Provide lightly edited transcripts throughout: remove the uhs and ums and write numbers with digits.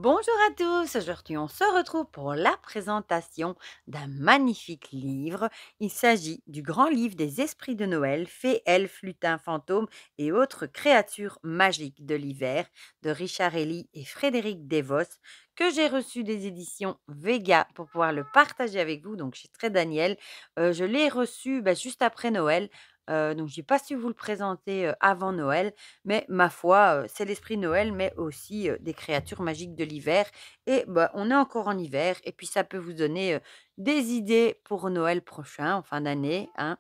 Bonjour à tous, aujourd'hui on se retrouve pour la présentation d'un magnifique livre. Il s'agit du grand livre des esprits de Noël, fées, elfes, lutins, fantômes et autres créatures magiques de l'hiver de Richard Ellie et Frédéric Devos que j'ai reçu des éditions Vega pour pouvoir le partager avec vous, donc chez Très Daniel. Je l'ai reçu juste après Noël. Donc, j'ai pas su vous le présenter avant Noël, mais ma foi, c'est l'esprit de Noël, mais aussi, des créatures magiques de l'hiver et on est encore en hiver et puis ça peut vous donner, des idées pour Noël prochain, en fin d'année, hein.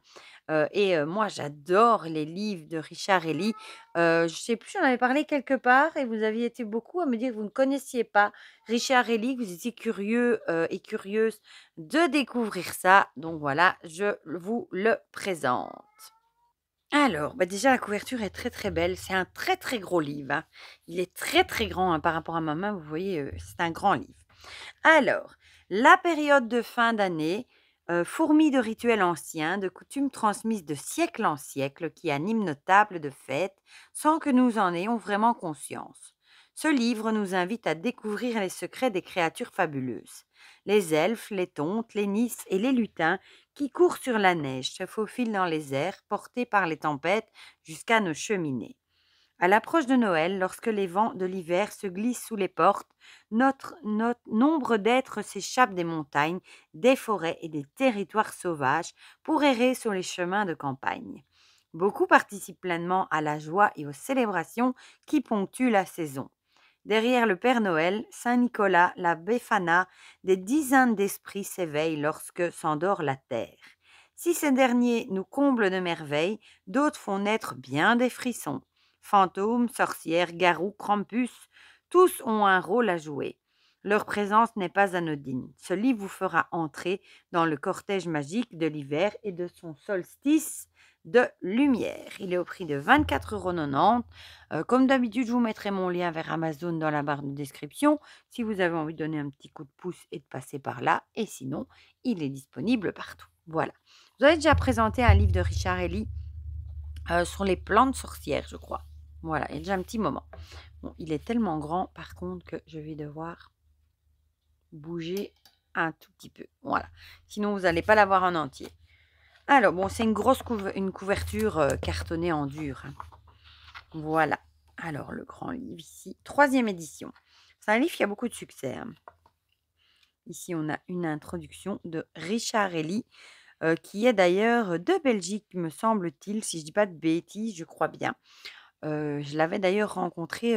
Moi j'adore les livres de Richard Ellie. Je sais plus, j'en avais parlé quelque part et vous aviez été beaucoup à me dire que vous ne connaissiez pas Richard Ellie, que vous étiez curieux, et curieuse de découvrir ça. Donc voilà, je vous le présente. Alors, déjà la couverture est très, très belle. C'est un très, très gros livre, hein. Il est très, très grand, hein, par rapport à ma main. Vous voyez, c'est un grand livre. Alors, la période de fin d'année, fourmille de rituels anciens, de coutumes transmises de siècle en siècle qui animent nos tables de fête sans que nous en ayons vraiment conscience. Ce livre nous invite à découvrir les secrets des créatures fabuleuses. Les elfes, les tontes, les nys et les lutins qui courent sur la neige, se faufilent dans les airs, portés par les tempêtes jusqu'à nos cheminées. À l'approche de Noël, lorsque les vents de l'hiver se glissent sous les portes, notre nombre d'êtres s'échappent des montagnes, des forêts et des territoires sauvages pour errer sur les chemins de campagne. Beaucoup participent pleinement à la joie et aux célébrations qui ponctuent la saison. Derrière le Père Noël, Saint Nicolas, la Befana, des dizaines d'esprits s'éveillent lorsque s'endort la terre. Si ces derniers nous comblent de merveilles, d'autres font naître bien des frissons. Fantômes, sorcières, garous, Krampus, tous ont un rôle à jouer. Leur présence n'est pas anodine. Ce livre vous fera entrer dans le cortège magique de l'hiver et de son solstice de lumière. Il est au prix de 24,90 €. Comme d'habitude, je vous mettrai mon lien vers Amazon dans la barre de description si vous avez envie de donner un petit coup de pouce et de passer par là. Et sinon, il est disponible partout. Voilà. Vous avez déjà présenté un livre de Richard Ellie sur les plantes sorcières, je crois. Voilà, il y a déjà un petit moment. Bon, il est tellement grand, par contre, que je vais devoir bouger un tout petit peu. Voilà. Sinon, vous n'allez pas l'avoir en entier. Alors, bon, c'est une grosse une couverture cartonnée en dur, hein. Voilà. Alors, le grand livre ici, 3e édition. C'est un livre qui a beaucoup de succès, hein. Ici, on a une introduction de Richard Ellie, qui est d'ailleurs de Belgique, me semble-t-il, si je dis pas de bêtises, je crois bien. Je l'avais d'ailleurs rencontré,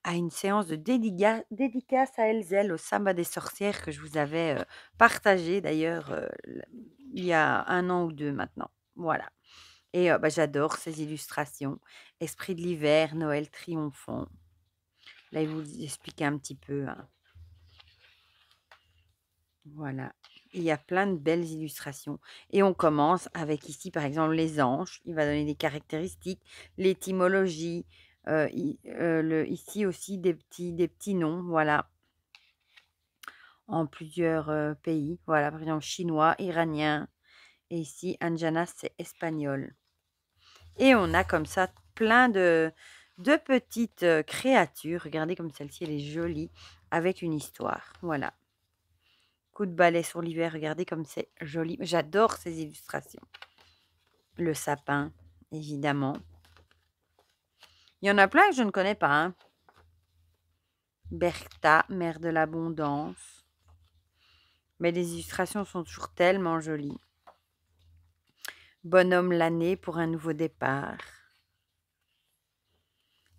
à une séance de dédicace à Elzel, au Samba des sorcières que je vous avais, partagé d'ailleurs, il y a 1 an ou 2 maintenant. Voilà. Et j'adore ces illustrations. Esprit de l'hiver, Noël triomphant. Là, il vous explique un petit peu, hein. Voilà. Il y a plein de belles illustrations. Et on commence avec ici, par exemple, les anges. Il va donner des caractéristiques, l'étymologie, ici aussi des petits noms, voilà, en plusieurs pays. Voilà, par exemple, chinois, iranien. Et ici, Anjana, c'est espagnol. Et on a comme ça plein de petites créatures. Regardez comme celle-ci, elle est jolie, avec une histoire. Voilà. Coup de balai sur l'hiver, regardez comme c'est joli. J'adore ces illustrations. Le sapin, évidemment. Il y en a plein que je ne connais pas, hein. Bertha, mère de l'abondance. Mais les illustrations sont toujours tellement jolies. Bonhomme l'année pour un nouveau départ.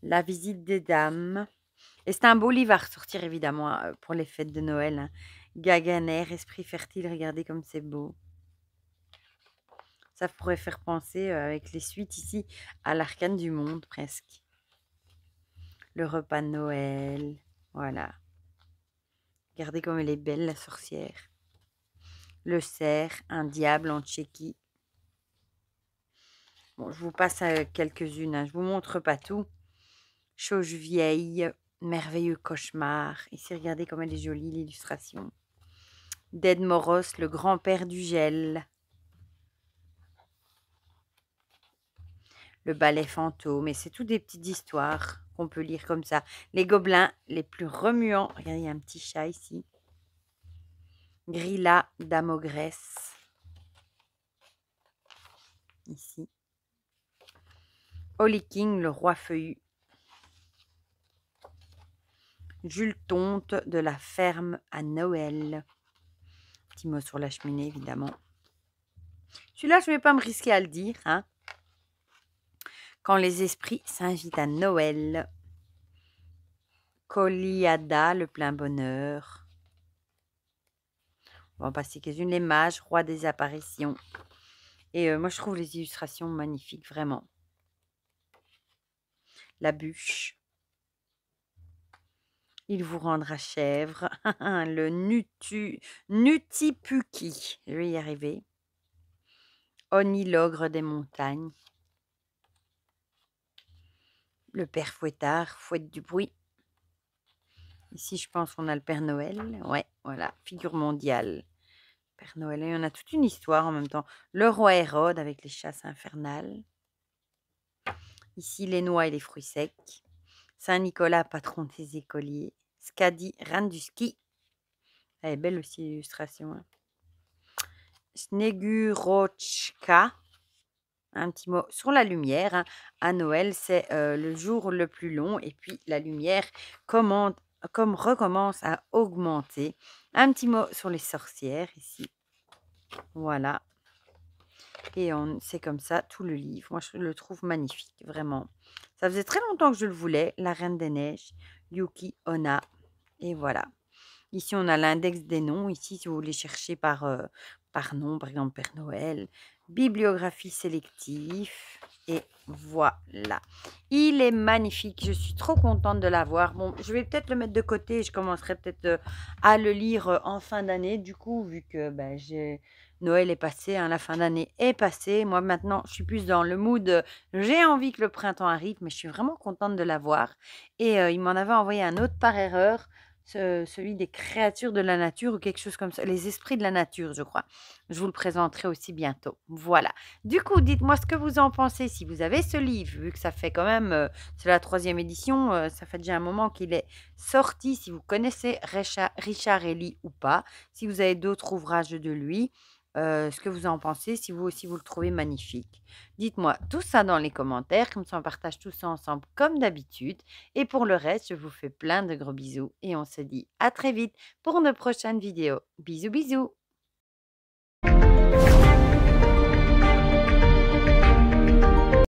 La visite des dames. Et c'est un beau livre à ressortir, évidemment, pour les fêtes de Noël, hein. Gaganer, esprit fertile, regardez comme c'est beau. Ça pourrait faire penser, avec les suites ici, à l'arcane du monde, presque. Le repas de Noël, voilà. Regardez comme elle est belle, la sorcière. Le cerf, un diable en Tchéquie. Bon, je vous passe quelques-unes, hein. Je vous montre pas tout. Chose vieille, merveilleux cauchemar. Ici, regardez comme elle est jolie, l'illustration. Ded Moros, le grand-père du gel. Le ballet fantôme. Et c'est tout des petites histoires qu'on peut lire comme ça. Les gobelins les plus remuants. Regardez, il y a un petit chat ici. Grilla d'Amogresse. Ici. Holly King, le roi feuillu. Jules Tonte de la ferme à Noël. Petit mot sur la cheminée, évidemment. Celui-là, je ne vais pas me risquer à le dire. Hein. Quand les esprits s'invitent à Noël. Coliada, le plein bonheur. On va en passer quelques-unes. Les mages, roi des apparitions. Et moi, je trouve les illustrations magnifiques, vraiment. La bûche. Il vous rendra chèvre. Le Nutipuki. Je vais y arriver. Oni, l'ogre des montagnes. Le père Fouettard, fouette du bruit. Ici, je pense qu'on a le Père Noël. Ouais, voilà, figure mondiale. Père Noël, et on a toute une histoire en même temps. Le roi Hérode avec les chasses infernales. Ici, les noix et les fruits secs. Saint-Nicolas, patron des écoliers. Skadi, reine du ski. Elle est belle aussi l'illustration. Hein. Snegurochka. Un petit mot sur la lumière. Hein. À Noël, c'est le jour le plus long. Et puis, la lumière comme recommence à augmenter. Un petit mot sur les sorcières ici. Voilà. Et c'est comme ça tout le livre. Moi, je le trouve magnifique, vraiment. Ça faisait très longtemps que je le voulais. La Reine des Neiges, Yuki Onna. Et voilà. Ici, on a l'index des noms. Ici, si vous voulez chercher par nom, par exemple Père Noël. Bibliographie sélective. Et voilà. Il est magnifique. Je suis trop contente de l'avoir. Bon, je vais peut-être le mettre de côté. Je commencerai peut-être à le lire en fin d'année. Du coup, vu que Noël est passé, hein, la fin d'année est passée. Moi, maintenant, je suis plus dans le mood. J'ai envie que le printemps arrive, mais je suis vraiment contente de l'avoir. Et il m'en avait envoyé un autre par erreur. Celui des créatures de la nature ou quelque chose comme ça. Les esprits de la nature, je crois. Je vous le présenterai aussi bientôt. Voilà. Du coup, dites-moi ce que vous en pensez. Si vous avez ce livre, vu que ça fait quand même, c'est la 3e édition, ça fait déjà un moment qu'il est sorti. Si vous connaissez Richard Élie ou pas, si vous avez d'autres ouvrages de lui, ce que vous en pensez, si vous aussi vous le trouvez magnifique. Dites-moi tout ça dans les commentaires, comme ça on partage tout ça ensemble comme d'habitude. Et pour le reste, je vous fais plein de gros bisous et on se dit à très vite pour une prochaine vidéo. Bisous bisous.